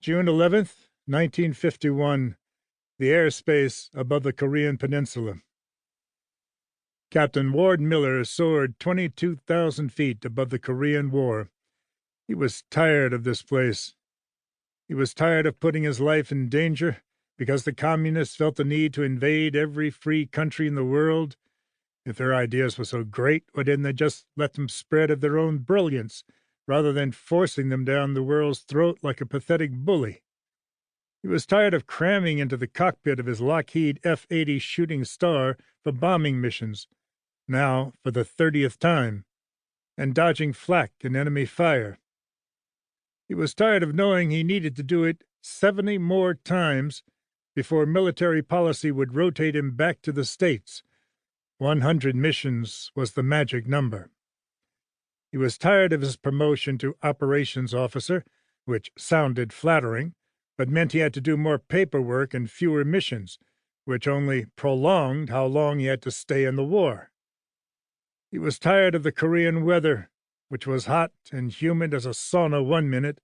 June 11th, 1951. The airspace above the Korean Peninsula. Captain Ward Millar soared 22,000 feet above the Korean War. He was tired of this place. He was tired of putting his life in danger because the communists felt the need to invade every free country in the world. If their ideas were so great, why didn't they just let them spread of their own brilliance, rather than forcing them down the world's throat like a pathetic bully? He was tired of cramming into the cockpit of his Lockheed F-80 Shooting Star for bombing missions, now for the 30th time, and dodging flak and enemy fire. He was tired of knowing he needed to do it 70 more times before military policy would rotate him back to the States. 100 missions was the magic number. He was tired of his promotion to operations officer, which sounded flattering, but meant he had to do more paperwork and fewer missions, which only prolonged how long he had to stay in the war. He was tired of the Korean weather, which was hot and humid as a sauna one minute,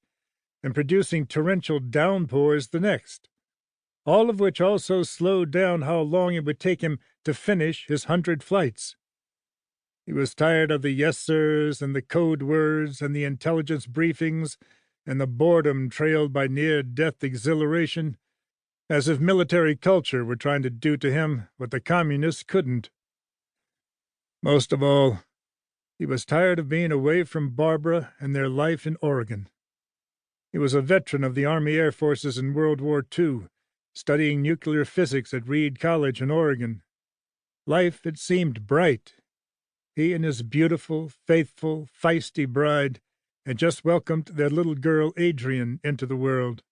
and producing torrential downpours the next, all of which also slowed down how long it would take him to finish his 100 flights. He was tired of the yes-sirs and the code words and the intelligence briefings and the boredom trailed by near-death exhilaration, as if military culture were trying to do to him what the communists couldn't. Most of all, he was tired of being away from Barbara and their life in Oregon. He was a veteran of the Army Air Forces in World War II, studying nuclear physics at Reed College in Oregon. Life had seemed bright. He and his beautiful, faithful, feisty bride had just welcomed their little girl Adrian into the world.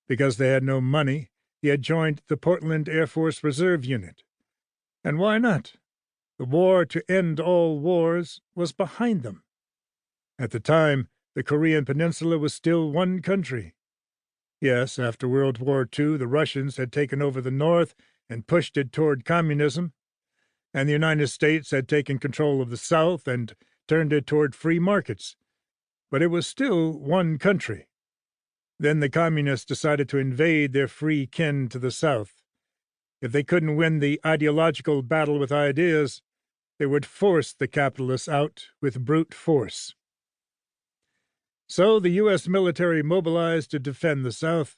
Because they had no money, he had joined the Portland Air Force Reserve Unit. And why not? The war to end all wars was behind them. At the time, the Korean Peninsula was still one country. Yes, after World War II, the Russians had taken over the North and pushed it toward communism, and the United States had taken control of the South and turned it toward free markets. But it was still one country. Then the communists decided to invade their free kin to the South. If they couldn't win the ideological battle with ideas, they would force the capitalists out with brute force. So the U.S. military mobilized to defend the South,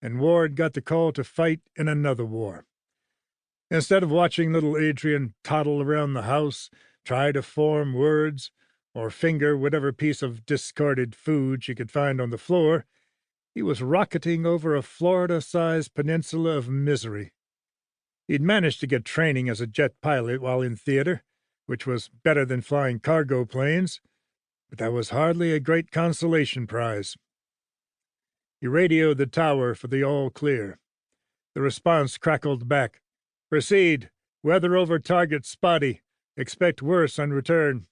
and Ward got the call to fight in another war. Instead of watching little Adrian toddle around the house, try to form words, or finger whatever piece of discarded food she could find on the floor, he was rocketing over a Florida-sized peninsula of misery. He'd managed to get training as a jet pilot while in theater, which was better than flying cargo planes, but that was hardly a great consolation prize. He radioed the tower for the all-clear. The response crackled back. "Proceed. Weather over target spotty. Expect worse on return."